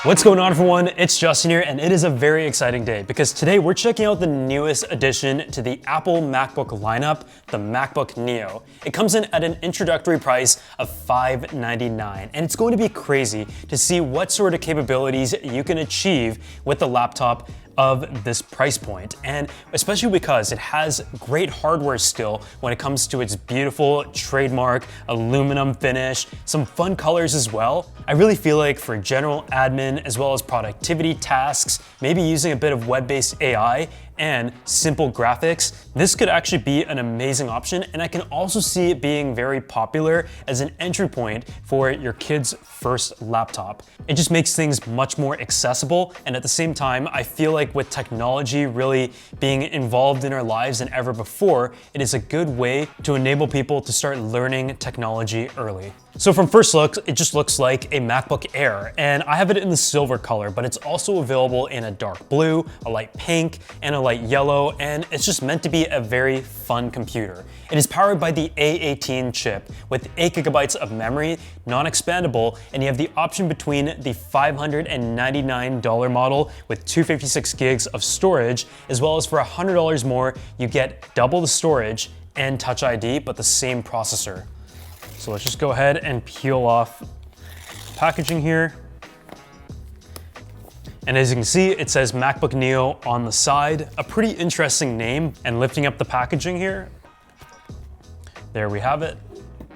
What's going on, everyone? It's Justin here, and it is a very exciting day because today we're checking out the newest addition to the Apple MacBook lineup, the MacBook Neo. It comes in at an introductory price of $599, and it's going to be crazy to see what sort of capabilities you can achieve with the laptop of this price point, and especially because it has great hardware still when it comes to its beautiful trademark aluminum finish, some fun colors as well. I really feel like for general admin as well as productivity tasks, maybe using a bit of web-based AI and simple graphics, this could actually be an amazing option, and I can also see it being very popular as an entry point for your kid's first laptop. It just makes things much more accessible, and at the same time, I feel like with technology really being involved in our lives than ever before, it is a good way to enable people to start learning technology early. So from first look, it just looks like a MacBook Air, and I have it in the silver color, but it's also available in a dark blue, a light pink, and a light yellow, and it's just meant to be a very fun computer. It is powered by the A18 chip with 8 gigabytes of memory, non-expandable, and you have the option between the $599 model with 256 gigs of storage, as well as for $100 more, you get double the storage and Touch ID, but the same processor. So let's just go ahead and peel off packaging here. And as you can see, it says MacBook Neo on the side, a pretty interesting name. And lifting up the packaging here, there we have it.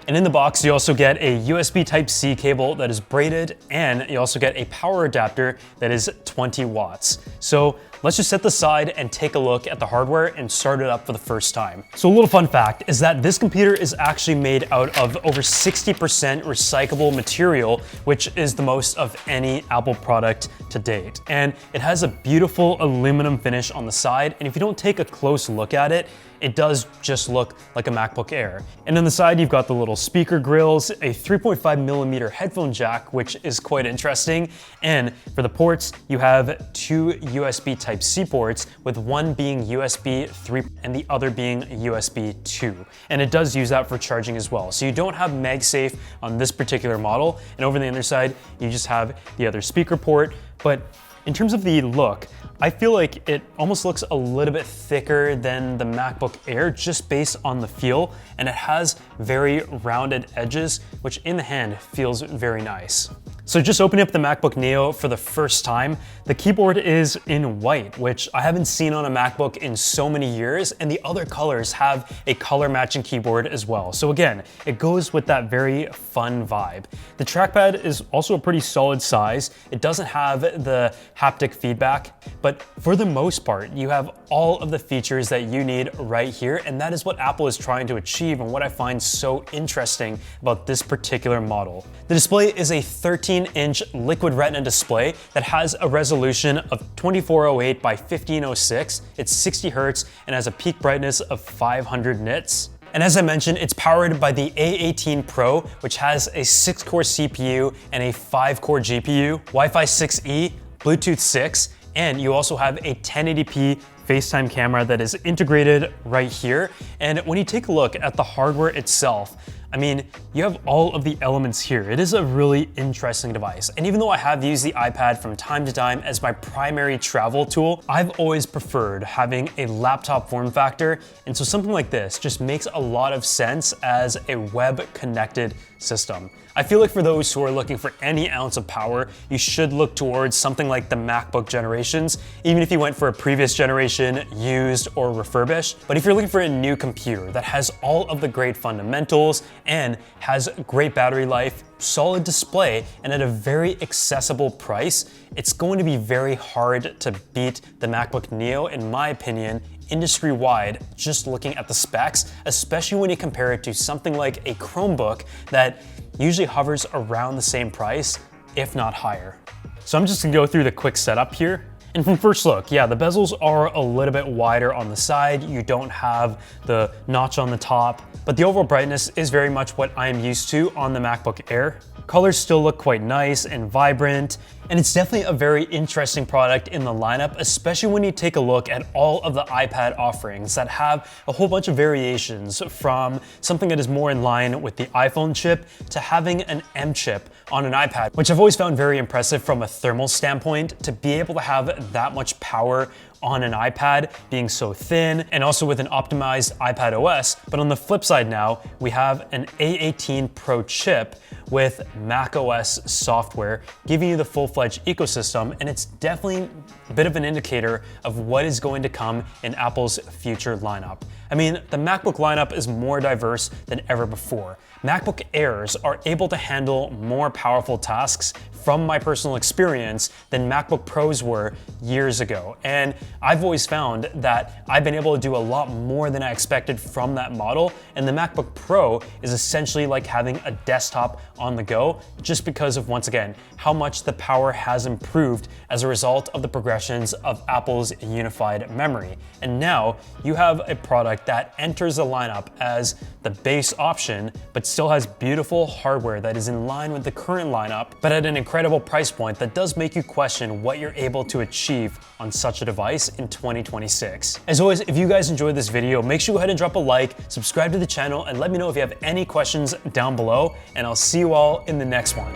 And in the box, you also get a USB Type-C cable that is braided, and you also get a power adapter that is 20 watts. So let's just set this aside and take a look at the hardware and start it up for the first time. So a little fun fact is that this computer is actually made out of over 60% recyclable material, which is the most of any Apple product to date. And it has a beautiful aluminum finish on the side, and if you don't take a close look at it, it does just look like a MacBook Air. And on the side, you've got the little speaker grills, a 3.5mm headphone jack, which is quite interesting. And for the ports, you have 2 USB Type-C ports, with one being USB 3 and the other being USB 2. And it does use that for charging as well. So you don't have MagSafe on this particular model. And over the other side, you just have the other speaker port. But in terms of the look, I feel like it almost looks a little bit thicker than the MacBook Air just based on the feel, and it has very rounded edges, which in the hand feels very nice. So just opening up the MacBook Neo for the first time, the keyboard is in white, which I haven't seen on a MacBook in so many years, and the other colors have a color matching keyboard as well. So again, it goes with that very fun vibe. The trackpad is also a pretty solid size. It doesn't have the haptic feedback, but for the most part, you have all of the features that you need right here, and that is what Apple is trying to achieve and what I find so interesting about this particular model. The display is a 13-inch liquid retina display that has a resolution of 2408 by 1506. It's 60 Hertz and has a peak brightness of 500 nits. And as I mentioned, it's powered by the A18 Pro, which has a 6-core CPU and a 5-core GPU, Wi-Fi 6E, Bluetooth 6, and you also have a 1080p FaceTime camera that is integrated right here. And when you take a look at the hardware itself, I mean, you have all of the elements here. It is a really interesting device. And even though I have used the iPad from time to time as my primary travel tool, I've always preferred having a laptop form factor. And so something like this just makes a lot of sense as a web-connected system. I feel like for those who are looking for any ounce of power, you should look towards something like the MacBook generations, even if you went for a previous generation, used or refurbished. But if you're looking for a new computer that has all of the great fundamentals and has great battery life, solid display, and at a very accessible price, it's going to be very hard to beat the MacBook Neo, in my opinion, industry-wide, just looking at the specs, especially when you compare it to something like a Chromebook that usually hovers around the same price, if not higher. So I'm just gonna go through the quick setup here. And from first look, yeah, the bezels are a little bit wider on the side. You don't have the notch on the top, but the overall brightness is very much what I am used to on the MacBook Air. Colors still look quite nice and vibrant, and it's definitely a very interesting product in the lineup, especially when you take a look at all of the iPad offerings that have a whole bunch of variations, from something that is more in line with the iPhone chip to having an M chip on an iPad, which I've always found very impressive from a thermal standpoint, to be able to have that much power on an iPad being so thin, and also with an optimized iPad OS. But on the flip side now, we have an A18 Pro chip with Mac OS software, giving you the full-fledged ecosystem, and it's definitely a bit of an indicator of what is going to come in Apple's future lineup. I mean, the MacBook lineup is more diverse than ever before. MacBook Airs are able to handle more powerful tasks, from my personal experience, than MacBook Pros were years ago. And I've always found that I've been able to do a lot more than I expected from that model, and the MacBook Pro is essentially like having a desktop on the go, just because of, once again, how much the power has improved as a result of the progressions of Apple's unified memory. And now you have a product that enters the lineup as the base option, but still has beautiful hardware that is in line with the current lineup, but at an incredible price point that does make you question what you're able to achieve on such a device in 2026. As always, if you guys enjoyed this video, make sure you go ahead and drop a like, subscribe to the channel, and let me know if you have any questions down below, and I'll see you all in the next one.